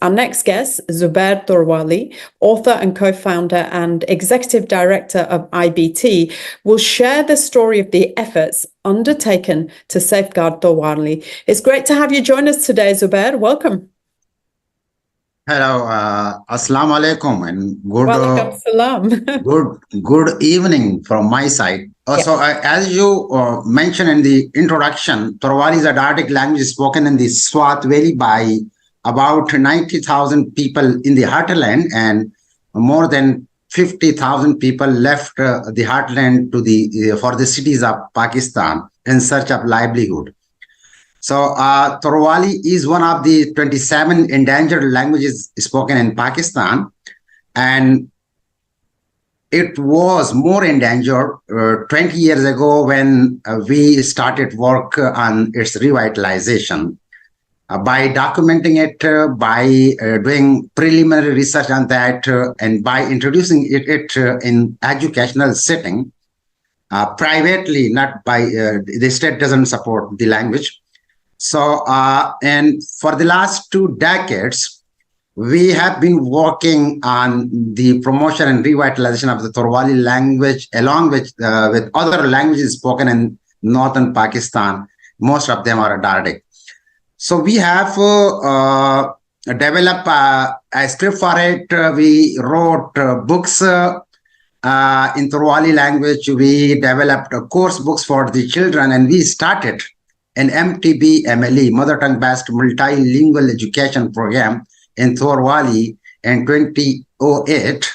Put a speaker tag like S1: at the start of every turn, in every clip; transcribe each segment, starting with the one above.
S1: Our next guest, Zubair Torwali, author and co-founder and executive director of IBT, will share the story of the efforts undertaken to safeguard Torwali. It's great to have you join us today, Zubair. Welcome.
S2: Hello, Assalamu alaikum, and
S1: Walaikum salam.
S2: good evening from my side. So, as you mentioned in the introduction, Torwali is a Dardic language spoken in the Swat Valley by about 90,000 people in the heartland, and more than 50,000 people left the heartland to for the cities of Pakistan in search of livelihood. So Torwali is one of the 27 endangered languages spoken in Pakistan, and it was more endangered 20 years ago when we started work on its revitalization. By documenting it, by doing preliminary research on that, and by introducing it in educational setting, privately, not by the state doesn't support the language. So, and for the last 2 decades, we have been working on the promotion and revitalization of the Torwali language, along with other languages spoken in northern Pakistan. Most of them are Dardic. So we have developed a script for it. We wrote books in Torwali language. We developed course books for the children, and we started an MTB MLE, Mother Tongue Based Multilingual Education Program in Torwali in 2008.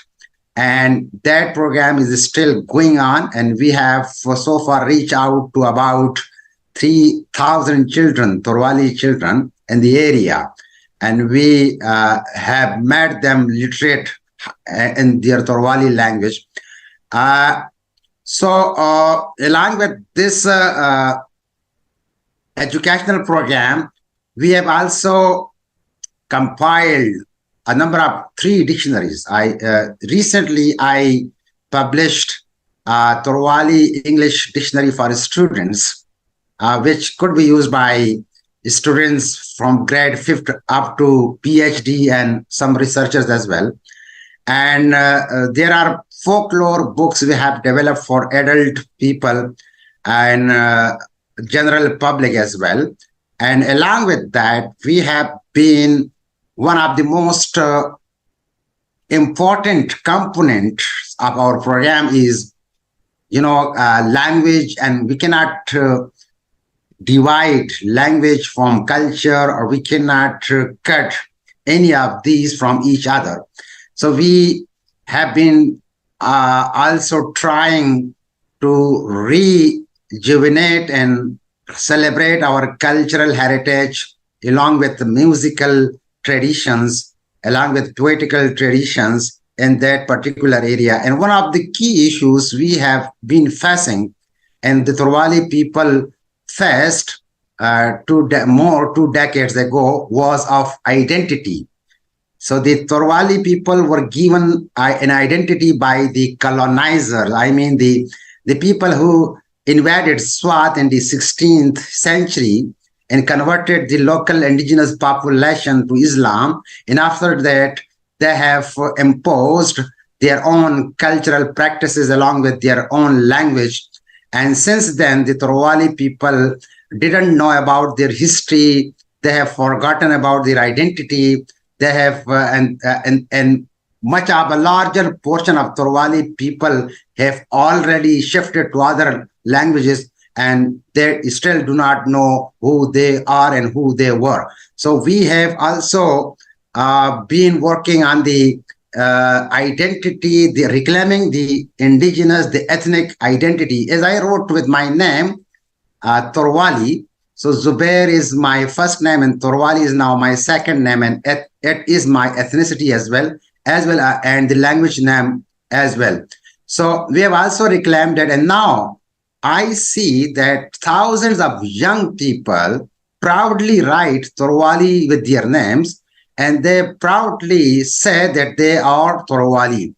S2: And that program is still going on. And we have so far reached out to about 3,000 children, Torwali children in the area. And we have made them literate in their Torwali language. So along with this educational program, we have also compiled a number of 3 dictionaries. Recently I published Torwali English Dictionary for students, which could be used by students from grade 5th up to PhD and some researchers as well. And there are folklore books we have developed for adult people and general public as well. And along with that, we have been one of the most important components of our program is, language, and we cannot divide language from culture, or we cannot cut any of these from each other. So we have been also trying to rejuvenate and celebrate our cultural heritage along with the musical traditions, along with poetical traditions in that particular area. And one of the key issues we have been facing, and the Torwali people faced 2 decades ago, was of identity. So the Torwali people were given an identity by the colonizer. I mean, the people who invaded Swat in the 16th century and converted the local indigenous population to Islam. And after that, they have imposed their own cultural practices along with their own language. And since then, the Torwali people didn't know about their history. They have forgotten about their identity. They have, and much of a larger portion of Torwali people have already shifted to other languages, and they still do not know who they are and who they were. So we have also been working on the identity, the reclaiming the indigenous, the ethnic identity. As I wrote with my name, Torwali. So Zubair is my first name, and Torwali is now my second name, and it is my ethnicity as well, and the language name as well. So we have also reclaimed it, and now I see that thousands of young people proudly write Torwali with their names, and they proudly say that they are Torwali.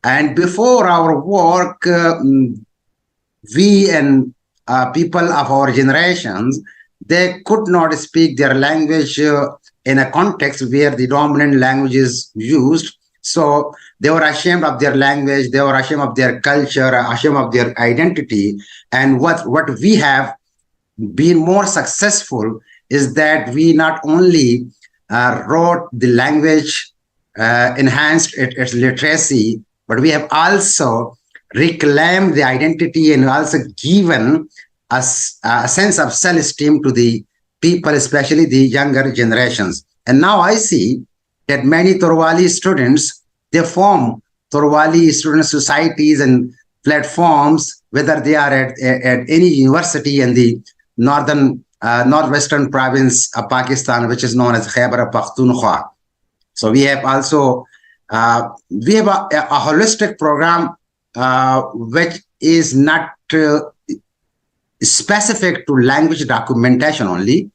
S2: And before our work, we and people of our generations, they could not speak their language in a context where the dominant language is used. So they were ashamed of their language, they were ashamed of their culture, ashamed of their identity. And what we have been more successful is that we not only wrote the language, enhanced its literacy, but we have also reclaimed the identity and also given us a sense of self-esteem to the people, especially the younger generations. And now I see that many Torwali students, they form Torwali student societies and platforms, whether they are at any university in the northwestern province of Pakistan, which is known as Khyber Pakhtunkhwa. So we have also we have a holistic program which is not specific to language documentation only.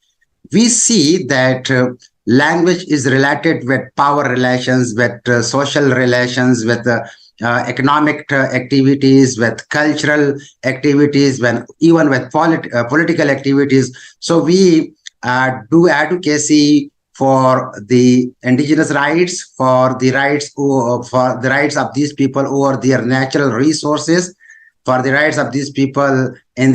S2: We see that language is related with power relations, with social relations, with economic activities, with cultural activities, even with political activities. So we do advocacy for the indigenous rights, for the rights of these people over their natural resources, for the rights of these people in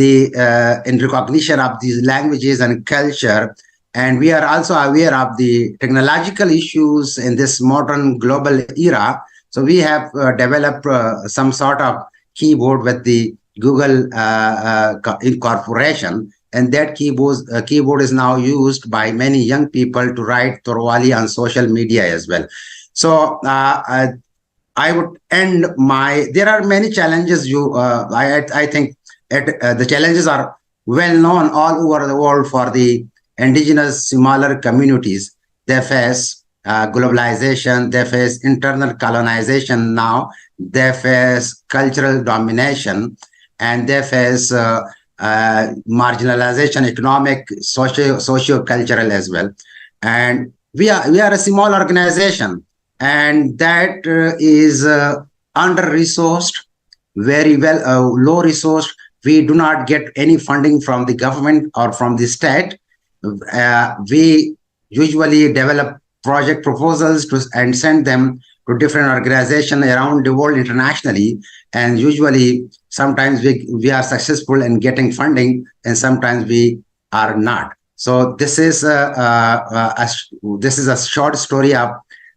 S2: recognition of these languages and culture. And we are also aware of the technological issues in this modern global era. So we have developed some sort of keyboard with the Google incorporation. And that keyboard is now used by many young people to write Torwali on social media as well. So I would end there are many challenges. I think the challenges are well known all over the world for the indigenous smaller communities. They face globalization, they face internal colonization now, they face cultural domination, and they face marginalization, economic, socio-cultural as well. And we are a small organization, and that is under-resourced, very well low resourced. We do not get any funding from the government or from the state. We usually develop project proposals and send them to different organizations around the world internationally. And usually, sometimes we are successful in getting funding, and sometimes we are not. So this is a short story of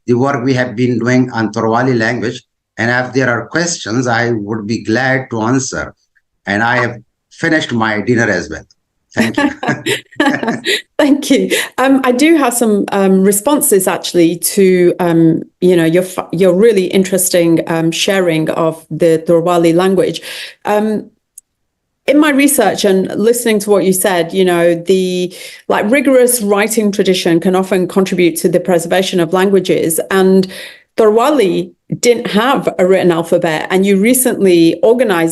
S2: the work we have been doing on Torwali language. And if there are questions, I would be glad to answer. And I have finished my dinner as well. Thank you.
S1: Thank you. I do have some responses actually to your really interesting sharing of the Torwali language. In my research and listening to what you said, the rigorous writing tradition can often contribute to the preservation of languages, and Torwali didn't have a written alphabet, and you recently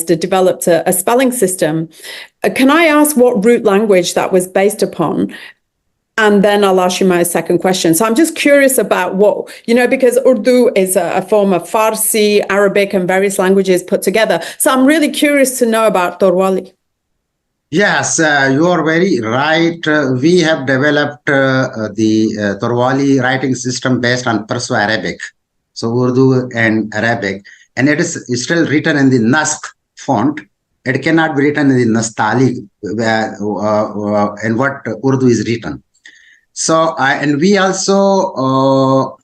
S1: developed a spelling system. Can I ask what root language that was based upon? And then I'll ask you my second question. So I'm just curious about what, because Urdu is a form of Farsi, Arabic, and various languages put together. So I'm really curious to know about Torwali.
S2: Yes, you are very right. We have developed the Torwali writing system based on Perso-Arabic. So Urdu and Arabic, and it is still written in the Naskh font. It cannot be written in the Nastali and what Urdu is written. So, and we are also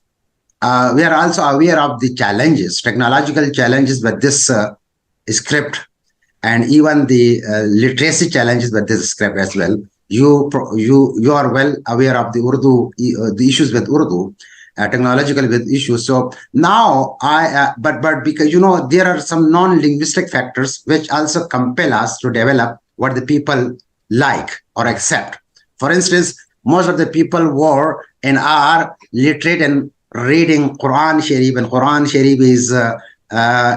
S2: aware of the challenges, technological challenges with this script, and even the literacy challenges with this script as well. You are well aware of the Urdu, the issues with Urdu. Technological with issues. So now but because there are some non-linguistic factors which also compel us to develop what the people like or accept. For instance, most of the people were and are literate in reading Quran Sharif, and Quran Sharif is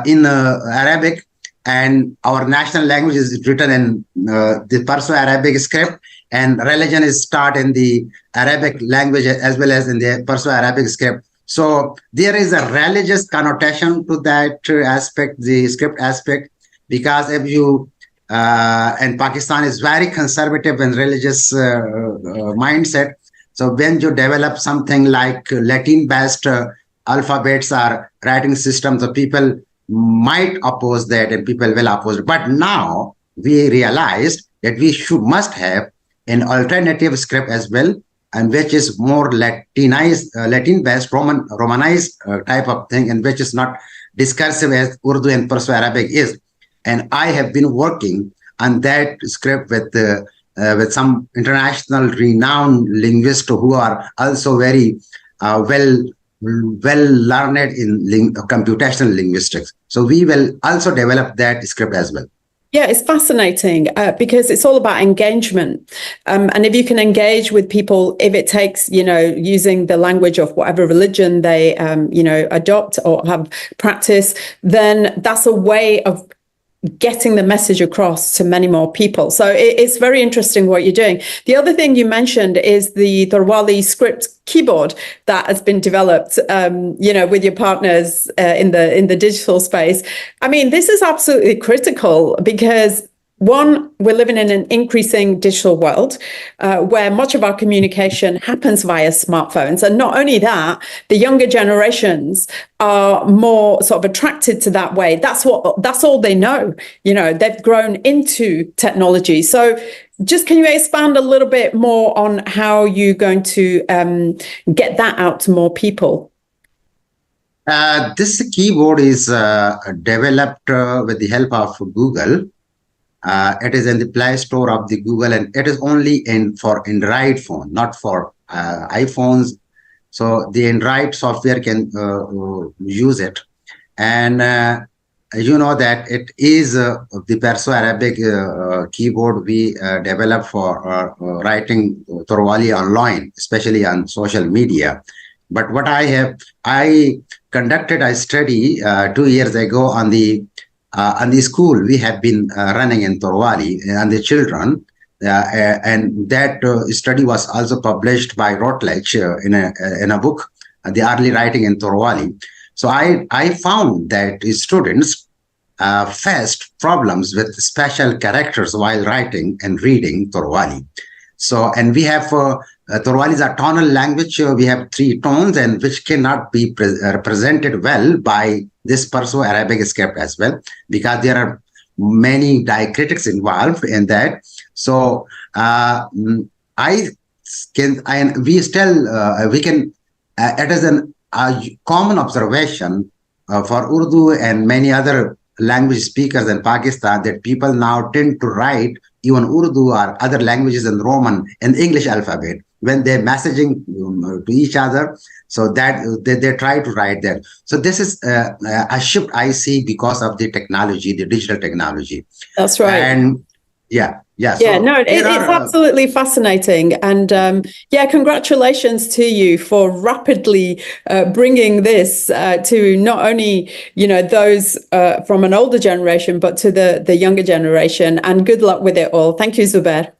S2: in Arabic, and our national language is written in the Perso-Arabic script, and religion is taught in the Arabic language as well as in the Perso-Arabic script. So there is a religious connotation to that aspect, the script aspect, because if you and Pakistan is very conservative and religious mindset. So when you develop something like Latin-based alphabets or writing systems, so people might oppose that and people will oppose it. But now we realized that we must have an alternative script as well, and which is more Latinized, Latin-based, Romanized type of thing, and which is not discursive as Urdu and Perso-Arabic is. And I have been working on that script with some international renowned linguists who are also very well learned in computational linguistics. So we will also develop that script as well.
S1: Yeah, it's fascinating because it's all about engagement. And if you can engage with people, if it takes, using the language of whatever religion they, adopt or have practice, then that's a way of getting the message across to many more people. So it's very interesting what you're doing. The other thing you mentioned is the Torwali script keyboard that has been developed, with your partners in the digital space. I mean, this is absolutely critical because one, we're living in an increasing digital world where much of our communication happens via smartphones. And not only that, the younger generations are more sort of attracted to that way. That's all they know. They've grown into technology. So just can you expand a little bit more on how you're going to get that out to more people?
S2: This keyboard is developed with the help of Google. It is in the Play Store of the Google, and it is only for Android phone, not for iPhones. So the Android software can use it. And you know that it is the Perso-Arabic keyboard we developed for writing Torwali online, especially on social media. But what I conducted a study 2 years ago on the school we have been running in Torwali and the children, and that study was also published by Routledge in a book, The Early Writing in Torwali. So I found that students faced problems with special characters while writing and reading Torwali. So, and we have Torwali is a tonal language. We have 3 tones, and which cannot be represented well by this Perso-Arabic script as well, because there are many diacritics involved in that. So we can. It is a common observation for Urdu and many other language speakers in Pakistan that people now tend to write even Urdu or other languages in Roman and English alphabet when they're messaging to each other. So that they try to write that. So this is a shift I see because of the technology, the digital technology.
S1: That's right.
S2: And yeah.
S1: So no, it's absolutely fascinating. And congratulations to you for rapidly bringing this to not only, those from an older generation, but to the younger generation. And good luck with it all. Thank you, Zubair.